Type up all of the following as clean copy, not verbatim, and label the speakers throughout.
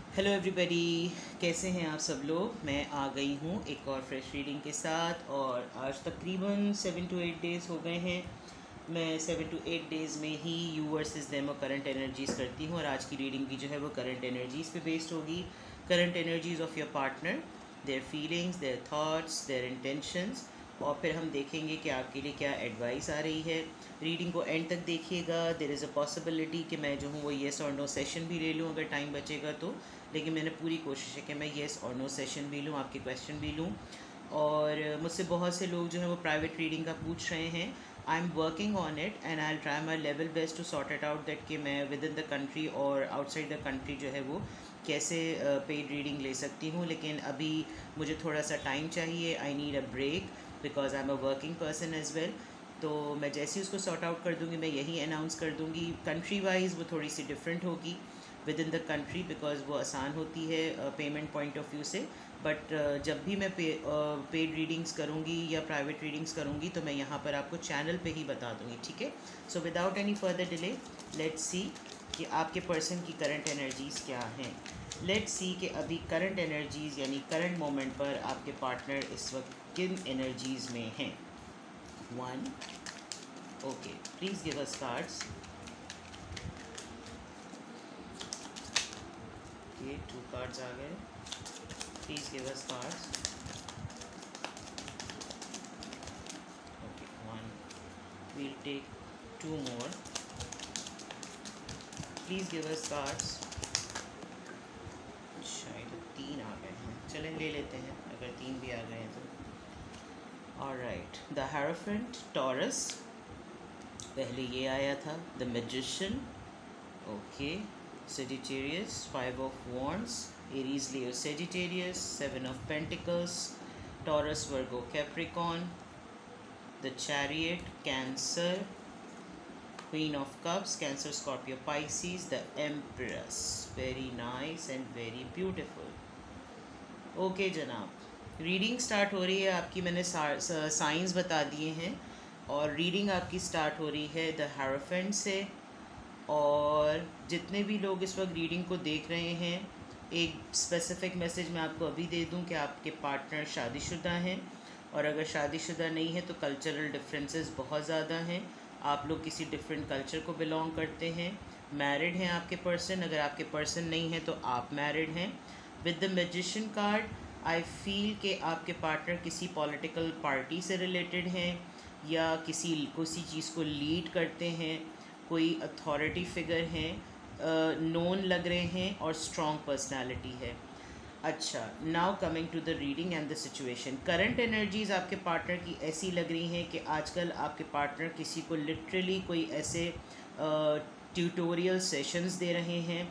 Speaker 1: Hello everybody, कैसे हैं आप सब लोग। मैं आ गई हूँ एक और फ्रेश रीडिंग के साथ और आज तकरीबन 7 to 8 डेज़ हो गए हैं। मैं 7 to 8 डेज़ में ही यू वर्सेस देम और करंट एनर्जीज़ करती हूँ और आज की रीडिंग भी जो है वो करंट एनर्जीज़ पे बेस्ड होगी। Current energies of your partner, their feelings, their thoughts, their intentions, और फिर हम देखेंगे कि आपके लिए क्या एडवाइस आ रही है। रीडिंग को एंड तक देखिएगा। देयर इज़ अ पॉसिबिलिटी कि मैं जो हूँ वो येस और नो सेशन भी ले लूँ अगर टाइम बचेगा तो, लेकिन मैंने पूरी कोशिश है कि मैं येस और नो सेशन भी लूँ, आपके क्वेश्चन भी लूँ। और मुझसे बहुत से लोग जो है वो प्राइवेट रीडिंग का पूछ रहे हैं। I am working on it and I try my level best to sort it out that कि मैं विद इन द कंट्री और आउटसाइड द कंट्री जो है वो कैसे पेड रीडिंग ले सकती हूँ। लेकिन अभी मुझे थोड़ा सा टाइम चाहिए। I need a break because I am a working person as well. तो मैं जैसे ही उसको सॉर्ट आउट कर दूँगी मैं यही अनाउंस कर दूँगी। कंट्री वाइज वो थोड़ी सी डिफरेंट होगी with in the country because वो आसान होती है पेमेंट पॉइंट ऑफ व्यू से। बट जब भी मैं पेड रीडिंग्स करूँगी या प्राइवेट रीडिंग्स करूँगी तो मैं यहाँ पर आपको चैनल पे ही बता दूँगी, ठीक है। So without any further delay let's see कि आपके पर्सन की करंट एनर्जीज़ क्या हैं। लेट्स सी कि अभी करंट एनर्जीज़ यानी करंट मोमेंट पर आपके पार्टनर इस वक्त किन एनर्जीज़ में हैं। 1, okay, please give us cards. ये 2 कार्ड्स आ गए। Please give us cards. Okay, 1, we'll take 2 more. Please give us cards. शायद 3 आ गए हैं, चलें ले लेते हैं अगर 3 भी आ गए हैं तो। ऑलराइट, द हेरोफेंट, टॉरस, पहले ये आया था। The magician, okay, Sagittarius, 5 of Wands, Aries, Leo, Sagittarius, 7 of Pentacles, Taurus, Virgo, Capricorn, the Chariot, Cancer, Queen of Cups, Cancer, Scorpio, Pisces, the Empress. Very nice and very beautiful. Okay जनाब, reading start हो रही है आपकी। मैंने science बता दिए हैं और रीडिंग आपकी स्टार्ट हो रही है द हेरोफेंट से। और जितने भी लोग इस वक्त रीडिंग को देख रहे हैं, एक स्पेसिफिक मैसेज मैं आपको अभी दे दूं कि आपके पार्टनर शादीशुदा हैं, और अगर शादीशुदा नहीं है तो कल्चरल डिफरेंसेस बहुत ज़्यादा हैं। आप लोग किसी डिफरेंट कल्चर को बिलोंग करते हैं। मैरिड हैं आपके पर्सन, अगर आपके पर्सन नहीं है तो आप मैरिड हैं। With the magician card I feel कि आपके पार्टनर किसी पॉलिटिकल पार्टी से रिलेटेड हैं या किसी चीज़ को लीड करते हैं, कोई अथॉरिटी फिगर हैं, नोन लग रहे हैं और स्ट्रॉन्ग पर्सनालिटी है। अच्छा, now coming to the reading and the situation. Current energies आपके पार्टनर की ऐसी लग रही हैं कि आजकल आपके पार्टनर किसी को लिटरली कोई ऐसे ट्यूटोरियल सेशंस दे रहे हैं,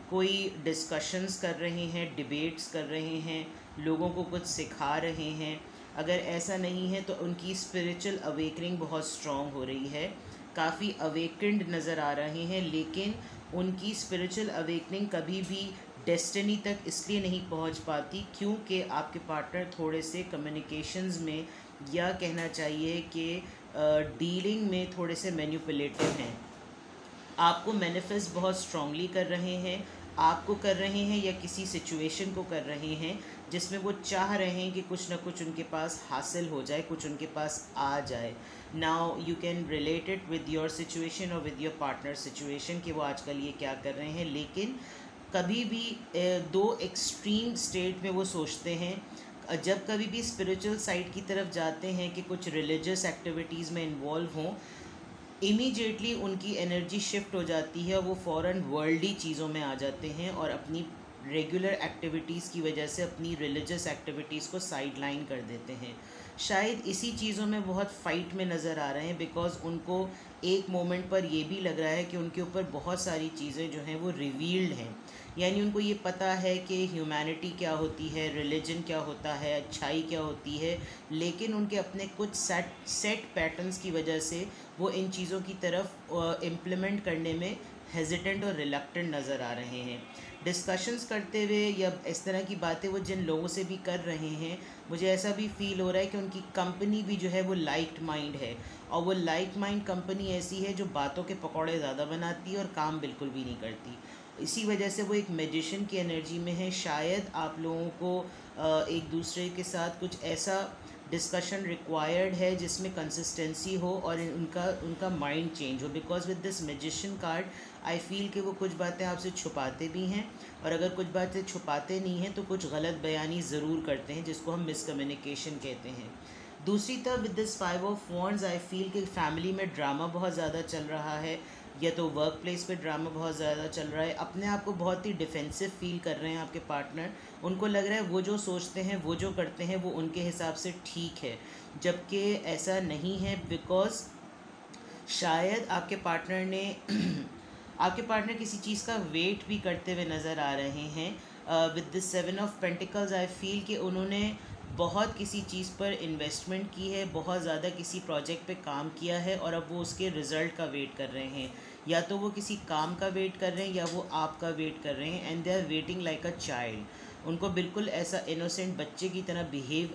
Speaker 1: कोई डिस्कशंस कर रहे हैं, डिबेट्स कर रहे हैं, लोगों को कुछ सिखा रहे हैं। अगर ऐसा नहीं है तो उनकी स्पिरिचुअल अवेकनिंग बहुत स्ट्रॉन्ग हो रही है, काफ़ी अवेकेंड नज़र आ रहे हैं। लेकिन उनकी स्पिरिचुअल अवेकनिंग कभी भी डेस्टिनी तक इसलिए नहीं पहुंच पाती क्योंकि आपके पार्टनर थोड़े से कम्युनिकेशंस में, या कहना चाहिए कि डीलिंग में थोड़े से मैनिपुलेटिव हैं। आपको मैनिफेस्ट बहुत स्ट्रांगली कर रहे हैं, आपको कर रहे हैं या किसी सिचुएशन को कर रहे हैं जिसमें वो चाह रहे हैं कि कुछ ना कुछ उनके पास हासिल हो जाए, कुछ उनके पास आ जाए। Now you can relate it with your situation और विद योर पार्टनर सिचुएशन कि वो आजकल ये क्या कर रहे हैं। लेकिन कभी भी दो एक्सट्रीम स्टेट में वो सोचते हैं। जब कभी भी स्पिरिचुअल साइड की तरफ जाते हैं कि कुछ रिलीजियस एक्टिविटीज़ में इन्वॉल्व हों, इमीडिएटली उनकी एनर्जी शिफ्ट हो जाती है, वो फ़ौरन वर्ल्डी चीज़ों में आ जाते हैं और अपनी रेगुलर एक्टिविटीज़ की वजह से अपनी रिलीजियस एक्टिविटीज़ को साइड लाइन कर देते हैं। शायद इसी चीज़ों में बहुत फ़ाइट में नज़र आ रहे हैं बिकॉज़ उनको एक मोमेंट पर ये भी लग रहा है कि उनके ऊपर बहुत सारी चीज़ें जो हैं वो रिवील्ड हैं। यानी उनको ये पता है कि ह्यूमैनिटी क्या होती है, रिलीजन क्या होता है, अच्छाई क्या होती है, लेकिन उनके अपने कुछ सेट पैटर्न्स की वजह से वो इन चीज़ों की तरफ इम्प्लीमेंट करने में हेजिटेंट और रिलक्टेंट नज़र आ रहे हैं। डिस्कशंस करते हुए या इस तरह की बातें वो जिन लोगों से भी कर रहे हैं, मुझे ऐसा भी फ़ील हो रहा है कि उनकी कंपनी भी जो है वो लाइक माइंड है, और वो लाइक माइंड कंपनी ऐसी है जो बातों के पकौड़े ज़्यादा बनाती है और काम बिल्कुल भी नहीं करती। इसी वजह से वो एक मैजिशियन की एनर्जी में है। शायद आप लोगों को एक दूसरे के साथ कुछ ऐसा डिस्कशन रिक्वायर्ड है जिसमें कंसिस्टेंसी हो और उनका उनका माइंड चेंज हो, because with this magician card I feel कि वो कुछ बातें आपसे छुपाते भी हैं, और अगर कुछ बातें छुपाते नहीं हैं तो कुछ गलत बयानी ज़रूर करते हैं, जिसको हम मिसकम्युनिकेशन कहते हैं। दूसरी तरफ with this 5 of wands I feel कि फैमिली में ड्रामा बहुत ज़्यादा चल रहा है, या तो वर्क प्लेस पे ड्रामा बहुत ज़्यादा चल रहा है। अपने आप को बहुत ही डिफेंसिव फील कर रहे हैं आपके पार्टनर। उनको लग रहा है वो जो सोचते हैं, वो जो करते हैं, वो उनके हिसाब से ठीक है, जबकि ऐसा नहीं है। बिकॉज शायद आपके पार्टनर ने आपके पार्टनर किसी चीज़ का वेट भी करते हुए नज़र आ रहे हैं। With this 7 of pentacles I feel कि उन्होंने बहुत किसी चीज़ पर इन्वेस्टमेंट की है, बहुत ज़्यादा किसी प्रोजेक्ट पे काम किया है, और अब वो उसके रिज़ल्ट का वेट कर रहे हैं। या तो वो किसी काम का वेट कर रहे हैं या वो आपका वेट कर रहे हैं, and they are waiting like a child. उनको बिल्कुल ऐसा इनोसेंट बच्चे की तरह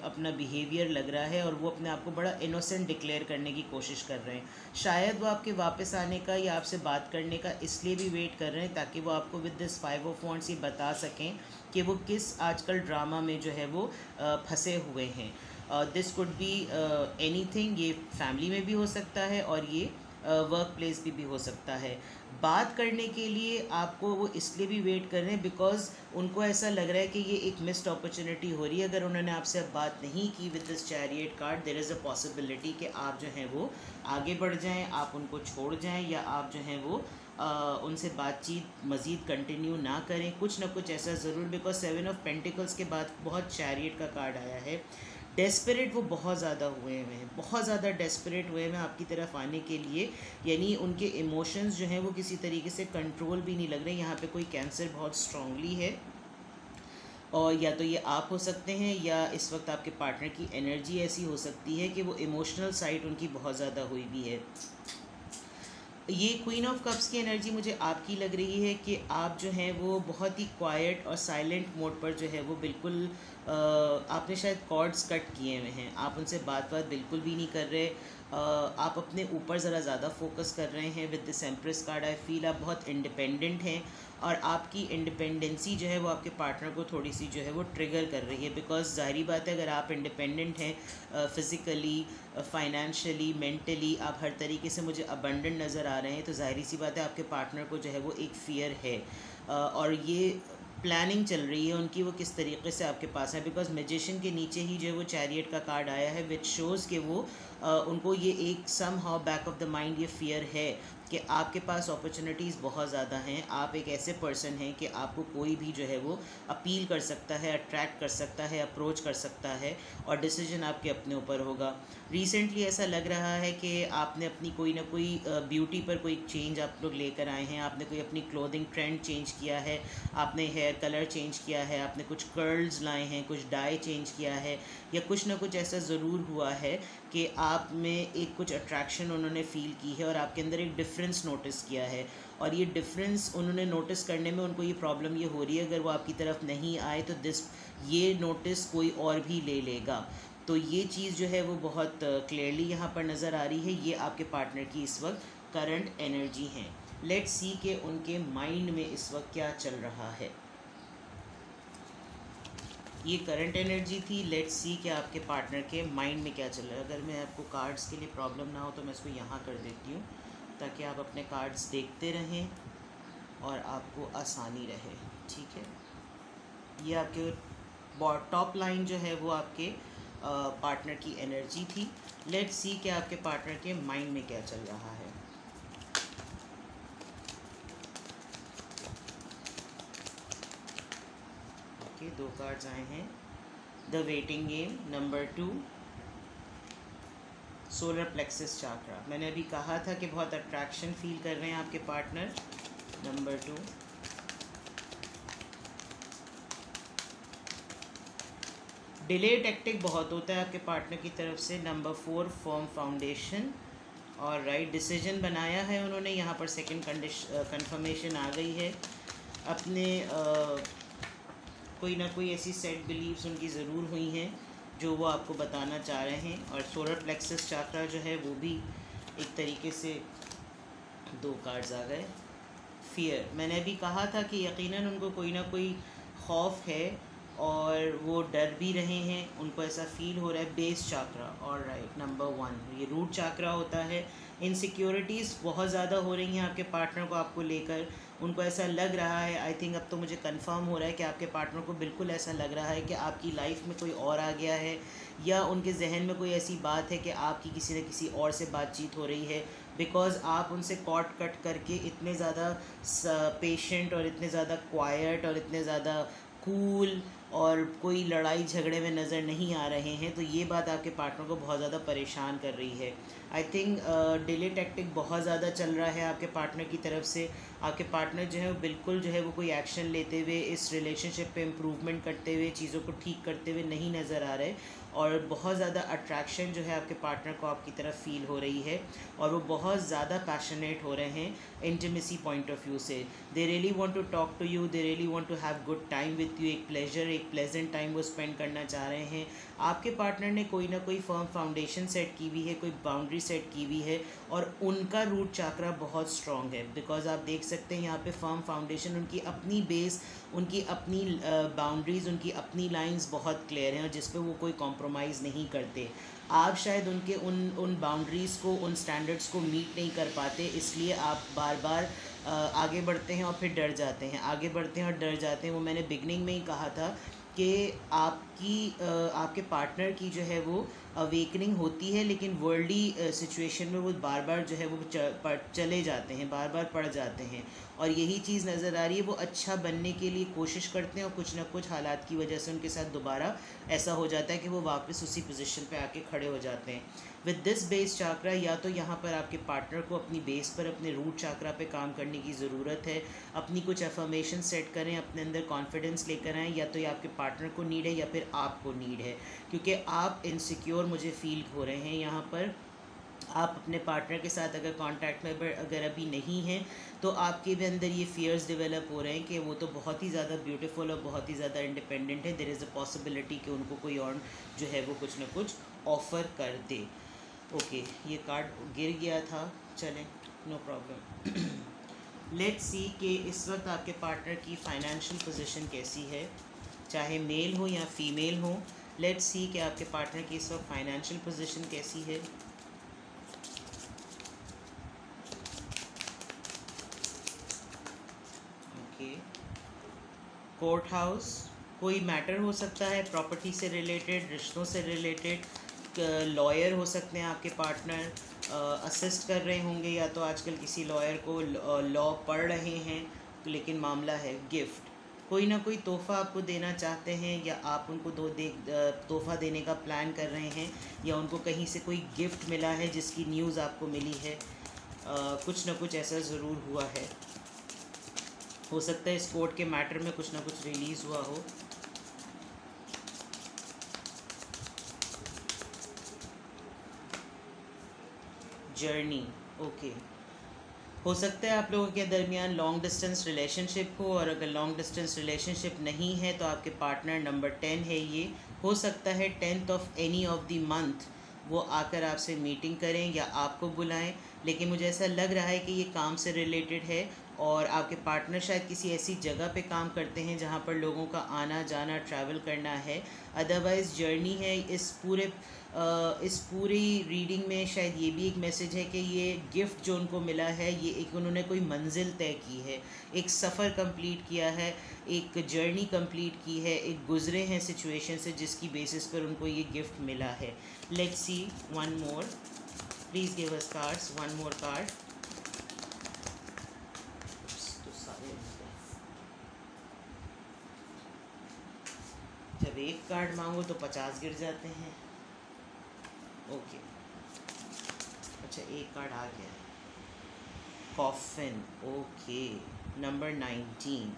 Speaker 1: अपना बिहेवियर लग रहा है, और वो अपने आप को बड़ा इनोसेंट डिक्लेयर करने की कोशिश कर रहे हैं। शायद वो आपके वापस आने का या आपसे बात करने का इसलिए भी वेट कर रहे हैं ताकि वो आपको विद दिस 5 ऑफ वॉन्ड्स ये बता सकें कि वो किस आजकल ड्रामा में जो है वो फंसे हुए हैं। दिस कुड बी एनीथिंग, ये फैमिली में भी हो सकता है और ये वर्क प्लेस भी हो सकता है। बात करने के लिए आपको वो इसलिए भी वेट कर रहे हैं बिकॉज उनको ऐसा लग रहा है कि ये एक मिस्ड अपॉर्चुनिटी हो रही है। अगर उन्होंने आपसे अब बात नहीं की with this chariot card, there is a possibility कि आप जो हैं वो आगे बढ़ जाएं, आप उनको छोड़ जाएं, या आप जो हैं वो उनसे बातचीत मज़ीद कंटिन्यू ना करें। कुछ ना कुछ ऐसा ज़रूर, बिकॉज 7 ऑफ पेंटिकल्स के बाद बहुत चैरियट का कार्ड आया है। डेस्परेट वो बहुत ज़्यादा हुए हैं, बहुत ज़्यादा डेस्परेट हुए हैं आपकी तरफ आने के लिए। यानी उनके इमोशंस जो हैं वो किसी तरीके से कंट्रोल भी नहीं लग रहे। यहाँ पे कोई कैंसर बहुत स्ट्रांगली है, और या तो ये आप हो सकते हैं या इस वक्त आपके पार्टनर की एनर्जी ऐसी हो सकती है कि वो इमोशनल साइड उनकी बहुत ज़्यादा हुई भी है। ये क्वीन ऑफ कप्स की एनर्जी मुझे आपकी लग रही है कि आप जो हैं वो बहुत ही क्वाइट और साइलेंट मोड पर जो है वो बिल्कुल आपने शायद कॉर्ड्स कट किए हुए हैं, आप उनसे बात बिल्कुल भी नहीं कर रहे। आप अपने ऊपर ज़रा ज़्यादा फोकस कर रहे हैं। With this empress card I feel आप बहुत इंडिपेंडेंट हैं, और आपकी इंडिपेंडेंसी जो है वो आपके पार्टनर को थोड़ी सी जो है वो ट्रिगर कर रही है। बिकॉज ज़ाहिरी बात है, अगर आप इंडिपेंडेंट हैं फ़िज़िकली, फाइनेंशियली, मेंटली, आप हर तरीके से मुझे अबंडेंट नज़र आ रहे हैं, तो ज़ाहिरी सी बात है आपके पार्टनर को जो है वो एक फ़ियर है, और ये प्लानिंग चल रही है उनकी वो किस तरीके से आपके पास है। बिकॉज मैजिशियन के नीचे ही जो है वो चैरियट का कार्ड आया है, विच शोज़ कि वो उनको ये एक somehow back of the mind ये फियर है कि आपके पास अपॉर्चुनिटीज़ बहुत ज़्यादा हैं। आप एक ऐसे पर्सन हैं कि आपको कोई भी जो है वो अपील कर सकता है, अट्रैक्ट कर सकता है, अप्रोच कर सकता है, और डिसीजन आपके अपने ऊपर होगा। रिसेंटली ऐसा लग रहा है कि आपने अपनी कोई ना कोई ब्यूटी पर कोई चेंज आप लोग लेकर आए हैं। आपने कोई अपनी क्लोथिंग ट्रेंड चेंज किया है, आपने हेयर कलर चेंज किया है, आपने कुछ कर्ल्स लाए हैं, कुछ डाई चेंज किया है, या कुछ ना कुछ ऐसा ज़रूर हुआ है कि आप में एक कुछ अट्रैक्शन उन्होंने फ़ील की है, और आपके अंदर एक डिफरेंस नोटिस किया है। और ये डिफरेंस उन्होंने नोटिस करने में उनको ये प्रॉब्लम ये हो रही है, अगर वो आपकी तरफ नहीं आए तो ये नोटिस कोई और भी ले लेगा। तो ये चीज़ जो है वो बहुत क्लियरली यहाँ पर नज़र आ रही है। ये आपके पार्टनर की इस वक्त करंट एनर्जी है। लेट्स सी कि उनके माइंड में इस वक्त क्या चल रहा है। ये करंट एनर्जी थी। लेट्स सी कि आपके पार्टनर के माइंड में क्या चल रहा है। अगर मैं आपको कार्ड्स के लिए प्रॉब्लम ना हो तो मैं इसको यहाँ कर देती हूँ, ताकि आप अपने कार्ड्स देखते रहें और आपको आसानी रहे। ठीक है, ये आपके टॉप लाइन जो है वो आपके पार्टनर की एनर्जी थी। लेट्स सी कि आपके पार्टनर के माइंड में क्या चल रहा है। ओके, 2 कार्ड्स आए हैं। The waiting game, number 2, solar plexus chakra. मैंने अभी कहा था कि बहुत अट्रैक्शन फील कर रहे हैं आपके पार्टनर। नंबर 2, डिले टैक्टिक बहुत होता है आपके पार्टनर की तरफ से। Number 4, firm foundation. और राइट डिसीजन बनाया है उन्होंने। यहाँ पर सेकंड कंफर्मेशन आ गई है। अपने कोई ना कोई ऐसी सेट बिलीव्स उनकी ज़रूर हुई हैं जो वो आपको बताना चाह रहे हैं। और सोलर प्लेक्सस चाक्रा जो है वो भी एक तरीके से 2 कार्ड्स आ गए। फियर, मैंने अभी कहा था कि यकीनन उनको कोई ना कोई खौफ है और वो डर भी रहे हैं, उनको ऐसा फील हो रहा है। बेस चाक्रा, ऑलराइट, नंबर 1 ये रूट चाक्रा होता है। इनसिक्योरिटीज़ बहुत ज़्यादा हो रही हैं आपके पार्टनर को आपको लेकर, उनको ऐसा लग रहा है, आई थिंक अब तो मुझे कंफर्म हो रहा है कि आपके पार्टनर को बिल्कुल ऐसा लग रहा है कि आपकी लाइफ में कोई और आ गया है, या उनके जहन में कोई ऐसी बात है कि आपकी किसी न किसी और से बातचीत हो रही है, बिकॉज़ आप उनसे कॉट कट करके इतने ज़्यादा पेशेंट और इतने ज़्यादा क्वाइट और इतने ज़्यादा कूल और कोई लड़ाई झगड़े में नज़र नहीं आ रहे हैं, तो ये बात आपके पार्टनर को बहुत ज़्यादा परेशान कर रही है। आई थिंक डिले टैक्टिक बहुत ज़्यादा चल रहा है आपके पार्टनर की तरफ से। आपके पार्टनर जो है वो बिल्कुल जो है वो कोई एक्शन लेते हुए, इस रिलेशनशिप पे इम्प्रूवमेंट करते हुए, चीज़ों को ठीक करते हुए नहीं नज़र आ रहे, और बहुत ज़्यादा अट्रैक्शन जो है आपके पार्टनर को आपकी तरफ फील हो रही है, और वो बहुत ज़्यादा पैशनेट हो रहे हैं इंटीमेसी पॉइंट ऑफ व्यू से। They really want to talk to you, they really want to have good time with you, एक प्लेजेंट टाइम वो स्पेंड करना चाह रहे हैं। आपके पार्टनर ने कोई ना कोई फर्म फाउंडेशन सेट की हुई है, कोई बाउंड्री सेट की हुई है, और उनका रूट चाक्रा बहुत स्ट्रॉन्ग है, बिकॉज आप देख सकते हैं यहाँ पे फर्म फाउंडेशन, उनकी अपनी बेस, उनकी अपनी बाउंड्रीज़, उनकी अपनी लाइंस बहुत क्लियर हैं, और जिस पे वो कोई कॉम्प्रोमाइज़ नहीं करते। आप शायद उनके उन बाउंड्रीज़ को, उन स्टैंडर्ड्स को मीट नहीं कर पाते, इसलिए आप बार बार आगे बढ़ते हैं और फिर डर जाते हैं, आगे बढ़ते हैं और डर जाते हैं। वो मैंने बिगनिंग में ही कहा था कि आपके पार्टनर की जो है वो अवेकनिंग होती है, लेकिन वर्ल्डली सिचुएशन में वो बार बार जो है वो चले जाते हैं, बार बार पड़ जाते हैं, और यही चीज़ नज़र आ रही है। वो अच्छा बनने के लिए कोशिश करते हैं और कुछ ना कुछ हालात की वजह से उनके साथ दोबारा ऐसा हो जाता है कि वो वापस उसी पोजीशन पे आके खड़े हो जाते हैं। विद दिस बेस चाक्रा, या तो यहाँ पर आपके पार्टनर को अपनी बेस पर, अपने रूट चाक्रा पे काम करने की ज़रूरत है, अपनी कुछ अफर्मेशन सेट करें, अपने अंदर कॉन्फिडेंस लेकर आएँ, या तो ये आपके पार्टनर को नीड है या फिर आपको नीड है, क्योंकि आप इनसिक्योर मुझे फील हो रहे हैं यहाँ पर। आप अपने पार्टनर के साथ अगर कांटेक्ट में अगर अभी नहीं हैं, तो आपके भी अंदर ये फियर्स डेवलप हो रहे हैं कि वो तो बहुत ही ज़्यादा ब्यूटीफुल और बहुत ही ज़्यादा इंडिपेंडेंट है, देयर इज़ अ पॉसिबिलिटी कि उनको कोई और जो है वो कुछ ना कुछ ऑफ़र कर दे। ओके, ये कार्ड गिर गया था, चलें, नो प्रॉब्लम। लेट्स सी कि इस वक्त आपके पार्टनर की फ़ाइनेंशियल पोजीशन कैसी है, चाहे मेल हो या फीमेल हो। लेट्स सी कि आपके पार्टनर की इस वक्त फ़ाइनेंशियल पोजीशन कैसी है। ओके, कोर्ट हाउस, कोई मैटर हो सकता है प्रॉपर्टी से रिलेटेड, रिश्तों से रिलेटेड, लॉयर हो सकते हैं आपके पार्टनर, असिस्ट कर रहे होंगे, या तो आजकल किसी लॉयर को लॉ पढ़ रहे हैं, लेकिन मामला है गिफ्ट, कोई ना कोई तोहफ़ा आपको देना चाहते हैं, या आप उनको तोहफ़ा देने का प्लान कर रहे हैं, या उनको कहीं से कोई गिफ्ट मिला है जिसकी न्यूज़ आपको मिली है। कुछ ना कुछ ऐसा ज़रूर हुआ है, हो सकता है इस कोर्ट के मैटर में कुछ ना कुछ रिलीज़ हुआ हो। जर्नी, ओके, हो सकता है आप लोगों के दरमियान लॉन्ग डिस्टेंस रिलेशनशिप हो, और अगर लॉन्ग डिस्टेंस रिलेशनशिप नहीं है तो आपके पार्टनर नंबर 10 है, ये हो सकता है 10th of any of the month वो आकर आपसे मीटिंग करें या आपको बुलाएं, लेकिन मुझे ऐसा लग रहा है कि ये काम से रिलेटेड है, और आपके पार्टनर शायद किसी ऐसी जगह पे काम करते हैं जहाँ पर लोगों का आना जाना, ट्रैवल करना है। अदरवाइज़ जर्नी है। इस पूरी रीडिंग में शायद ये भी एक मैसेज है कि ये गिफ्ट जो उनको मिला है, ये एक उन्होंने कोई मंजिल तय की है, एक सफ़र कंप्लीट किया है, एक जर्नी कंप्लीट की है, एक गुज़रे हैं सिचुएशन से जिसकी बेसिस पर उनको ये गिफ्ट मिला है। Let's see one more, please give us cards, one more card. जब एक कार्ड मांगो तो 50 गिर जाते हैं। ओके, अच्छा एक कार्ड आ गया, कॉफिन, ओके, नंबर 19।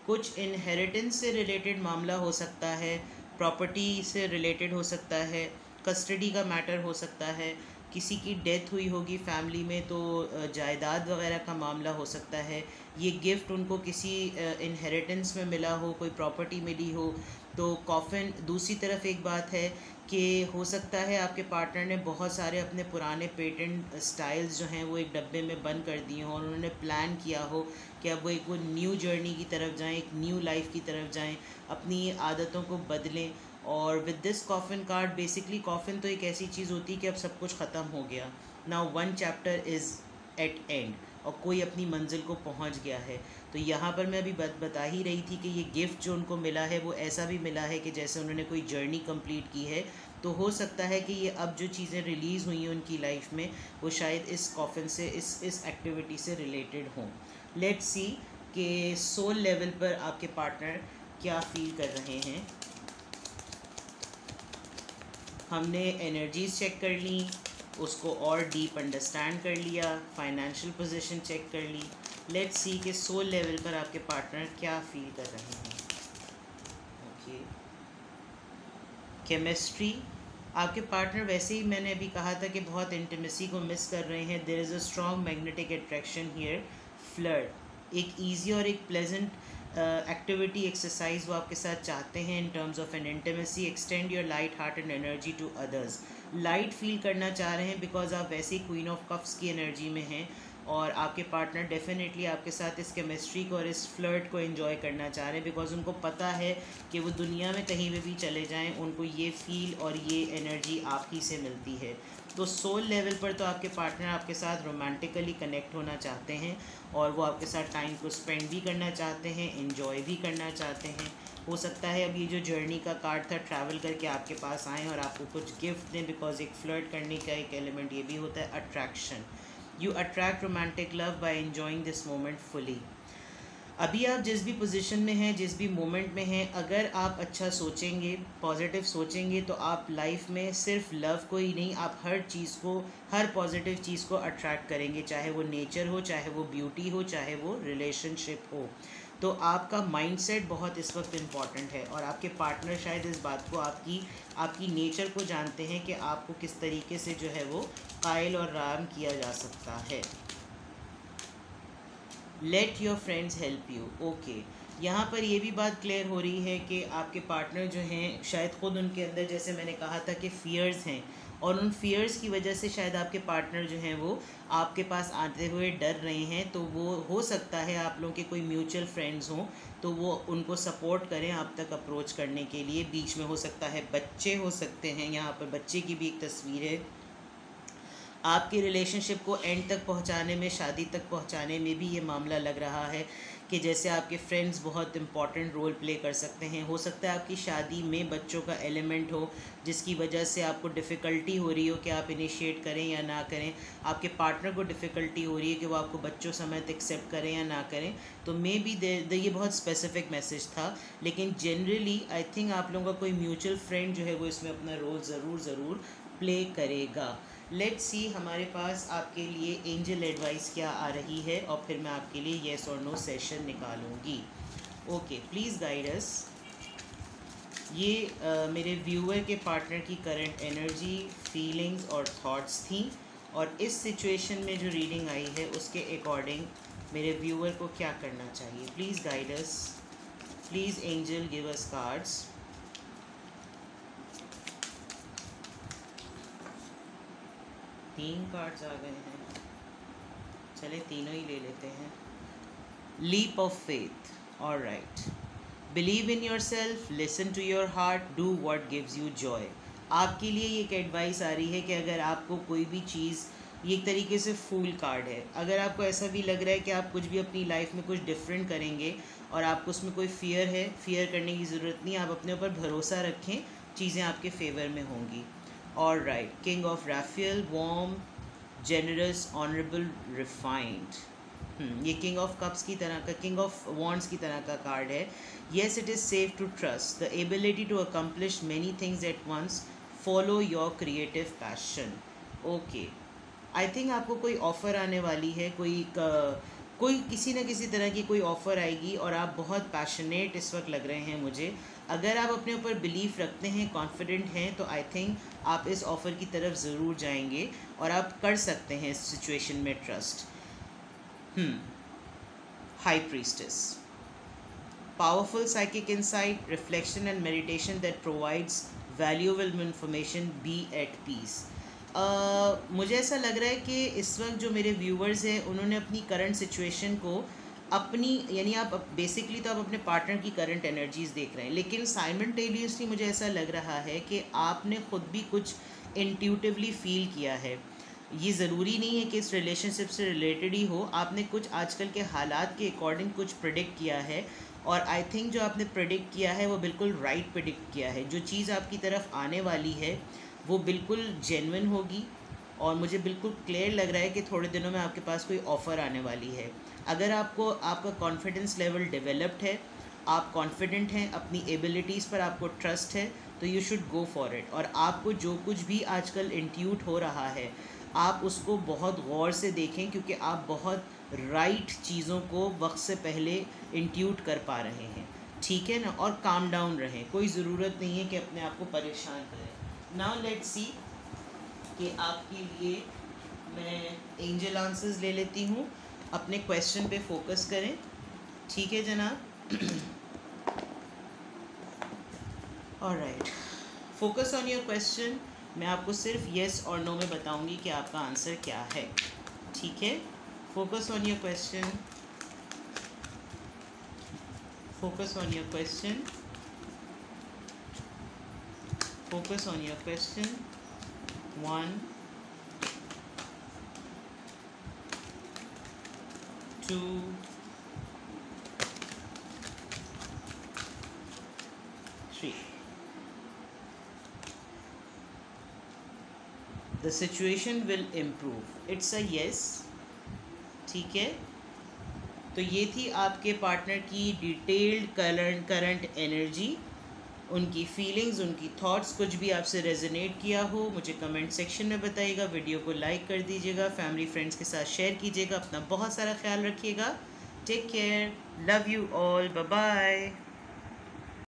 Speaker 1: कुछ इनहेरिटेंस से रिलेटेड मामला हो सकता है, प्रॉपर्टी से रिलेटेड हो सकता है, कस्टडी का मैटर हो सकता है, किसी की डेथ हुई होगी फैमिली में तो जायदाद वगैरह का मामला हो सकता है। ये गिफ्ट उनको किसी इनहेरिटेंस में मिला हो, कोई प्रॉपर्टी मिली हो। तो कॉफ़िन दूसरी तरफ एक बात है कि हो सकता है आपके पार्टनर ने बहुत सारे अपने पुराने पेटेंट स्टाइल्स जो हैं वो एक डब्बे में बंद कर दिए हों और उन्होंने प्लान किया हो कि अब वो न्यू जर्नी की तरफ जाएं, एक न्यू लाइफ की तरफ जाएं, अपनी आदतों को बदलें। और with this coffin card, basically coffin तो एक ऐसी चीज़ होती है कि अब सब कुछ ख़त्म हो गया, now one chapter is at end, और कोई अपनी मंजिल को पहुंच गया है। तो यहाँ पर मैं अभी बता ही रही थी कि ये गिफ्ट जो उनको मिला है वो ऐसा भी मिला है कि जैसे उन्होंने कोई जर्नी कंप्लीट की है। तो हो सकता है कि ये अब जो चीज़ें रिलीज़ हुई हैं उनकी लाइफ में वो शायद इस कॉफ़िन से, इस एक्टिविटी से रिलेटेड हों। लेट्स सी कि सोल लेवल पर आपके पार्टनर क्या फील कर रहे हैं। हमने एनर्जीज चेक कर ली, उसको और डीप अंडरस्टैंड कर लिया, फाइनेंशियल पोजीशन चेक कर ली। लेट्स सी कि सोल लेवल पर आपके पार्टनर क्या फील कर रहे हैं। ओके, केमिस्ट्री, आपके पार्टनर वैसे ही मैंने अभी कहा था कि बहुत इंटीमेसी को मिस कर रहे हैं। There is a strong magnetic attraction here. Flirt, एक ईजी और एक प्लेजेंट एक्टिविटी एक्सरसाइज वो आपके साथ चाहते हैं in terms of an intimacy. Extend your light heart and energy to others, light feel करना चाह रहे हैं बिकॉज आप वैसे ही क्वीन ऑफ कप्स की एनर्जी में हैं और आपके पार्टनर डेफिनेटली आपके साथ इस केमिस्ट्री को और इस फ्लर्ट को एंजॉय करना चाह रहे हैं बिकॉज उनको पता है कि वो दुनिया में कहीं भी चले जाएं उनको ये फील और ये एनर्जी आप ही से मिलती है। तो सोल लेवल पर तो आपके पार्टनर आपके साथ रोमांटिकली कनेक्ट होना चाहते हैं और वो आपके साथ टाइम को स्पेंड भी करना चाहते हैं, एंजॉय भी करना चाहते हैं। हो सकता है अब ये जो जर्नी का कार्ड था ट्रैवल करके आपके पास आएँ और आपको कुछ गिफ्ट दें, बिकॉज एक फ्लर्ट करने का एक एलिमेंट ये भी होता है attraction. You attract romantic love by enjoying this moment fully. अभी आप जिस भी पोजीशन में हैं, जिस भी मोमेंट में हैं, अगर आप अच्छा सोचेंगे, पॉजिटिव सोचेंगे तो आप लाइफ में सिर्फ लव को ही नहीं, आप हर चीज़ को, हर पॉजिटिव चीज़ को अट्रैक्ट करेंगे, चाहे वो नेचर हो, चाहे वो ब्यूटी हो, चाहे वो रिलेशनशिप हो। तो आपका माइंडसेट बहुत इस वक्त इम्पॉर्टेंट है और आपके पार्टनर शायद इस बात को, आपकी नेचर को जानते हैं कि आपको किस तरीके से जो है वो कायल और राम किया जा सकता है। Let your friends help you. Okay, यहाँ पर ये भी बात क्लियर हो रही है कि आपके पार्टनर जो हैं शायद ख़ुद उनके अंदर, जैसे मैंने कहा था कि फ़ियर्स हैं और उन फियर्स की वजह से शायद आपके पार्टनर जो हैं वो आपके पास आते हुए डर रहे हैं। तो वो हो सकता है आप लोगों के कोई म्यूचुअल फ्रेंड्स हों तो वो उनको सपोर्ट करें आप तक अप्रोच करने के लिए। बीच में हो सकता है बच्चे हो सकते हैं, यहाँ पर बच्चे की भी एक तस्वीर है। आपके रिलेशनशिप को एंड तक पहुंचाने में, शादी तक पहुंचाने में भी ये मामला लग रहा है कि जैसे आपके फ्रेंड्स बहुत इंपॉर्टेंट रोल प्ले कर सकते हैं। हो सकता है आपकी शादी में बच्चों का एलिमेंट हो जिसकी वजह से आपको डिफ़िकल्टी हो रही हो कि आप इनिशिएट करें या ना करें। आपके पार्टनर को डिफ़िकल्टी हो रही है कि वो आपको बच्चों समेत एक्सेप्ट करें या ना करें। तो मे बी ये बहुत स्पेसिफिक मैसेज था, लेकिन जनरली आई थिंक आप लोगों का कोई म्यूचुअल फ्रेंड जो है वो इसमें अपना रोल ज़रूर प्ले करेगा। लेट्स सी हमारे पास आपके लिए एंजल एडवाइस क्या आ रही है और फिर मैं आपके लिए येस और नो सेशन निकालूंगी। Okay, please guide us. ये मेरे व्यूअर के पार्टनर की करंट एनर्जी, फीलिंग्स और थॉट्स थी और इस सिचुएशन में जो रीडिंग आई है उसके अकॉर्डिंग मेरे व्यूअर को क्या करना चाहिए। Please guide us, please angel give us cards. तीन कार्ड्स आ गए हैं, चले तीनों ही ले लेते हैं। Leap of faith, alright. Believe in yourself, listen to your heart, do what gives you joy. आपके लिए एक एडवाइस आ रही है कि अगर आपको कोई भी चीज़, ये एक तरीके से फूल कार्ड है, अगर आपको ऐसा भी लग रहा है कि आप कुछ भी अपनी लाइफ में कुछ डिफरेंट करेंगे और आपको उसमें कोई फियर है, फियर करने की ज़रूरत नहीं, आप अपने ऊपर भरोसा रखें, चीज़ें आपके फेवर में होंगी। All right, King of Raphael, warm, generous, honorable, refined. ये King of Cups की तरह का, King of Wands की तरह का कार्ड है। Yes, it is safe to trust. The ability to accomplish many things at once. Follow your creative passion. Okay. I think आपको कोई ऑफ़र आने वाली है, कोई किसी न किसी तरह की कोई ऑफ़र आएगी और आप बहुत पैशनेट इस वक्त लग रहे हैं मुझे। अगर आप अपने ऊपर बिलीफ रखते हैं, कॉन्फिडेंट हैं, तो आई थिंक आप इस ऑफ़र की तरफ ज़रूर जाएंगे और आप कर सकते हैं इस सिचुएशन में trust. High priestess, powerful psychic insight, reflection and meditation that provides valuable information, be at peace. मुझे ऐसा लग रहा है कि इस वक्त जो मेरे व्यूवर्स हैं उन्होंने अपनी करंट सिचुएशन को अपनी, यानी आप बेसिकली तो आप अपने पार्टनर की करंट एनर्जीज देख रहे हैं, लेकिन साइमल्टेनियसली मुझे ऐसा लग रहा है कि आपने ख़ुद भी कुछ इंट्यूटिवली फील किया है। ये ज़रूरी नहीं है कि इस रिलेशनशिप से रिलेटेड ही हो, आपने कुछ आजकल के हालात के अकॉर्डिंग कुछ प्रेडिक्ट किया है और आई थिंक जो आपने प्रेडिक्ट किया है वो बिल्कुल राइट प्रेडिक्ट किया है। जो चीज़ आपकी तरफ आने वाली है वो बिल्कुल जेन्युइन होगी और मुझे बिल्कुल क्लियर लग रहा है कि थोड़े दिनों में आपके पास कोई ऑफ़र आने वाली है। अगर आपको आपका कॉन्फिडेंस लेवल डेवलप्ड है, आप कॉन्फिडेंट हैं, अपनी एबिलिटीज़ पर आपको ट्रस्ट है, तो you should go for it. और आपको जो कुछ भी आजकल इंट्यूट हो रहा है आप उसको बहुत गौर से देखें, क्योंकि आप बहुत राइट चीज़ों को वक्त से पहले इंट्यूट कर पा रहे हैं, ठीक है ना। और काम डाउन रहें, कोई ज़रूरत नहीं है कि अपने आप को परेशान करें। नाउ लेट्स सी कि आपके लिए मैं एंजल आंसर्स ले लेती हूँ। अपने क्वेश्चन पे फोकस करें, ठीक है जनाब। Alright, focus on your question. मैं आपको सिर्फ येस और नो में बताऊंगी कि आपका आंसर क्या है, ठीक है। Focus on your question, focus on your question, focus on your question. 1 2 3। The situation will improve. It's a yes, ठीक है। तो ये थी आपके पार्टनर की डिटेल्ड करंट एनर्जी, उनकी फीलिंग्स, उनकी थॉट्स। कुछ भी आपसे रेजोनेट किया हो मुझे कमेंट सेक्शन में बताइएगा। वीडियो को लाइक कर दीजिएगा, फैमिली फ्रेंड्स के साथ शेयर कीजिएगा। अपना बहुत सारा ख्याल रखिएगा। Take care, love you all, bye bye.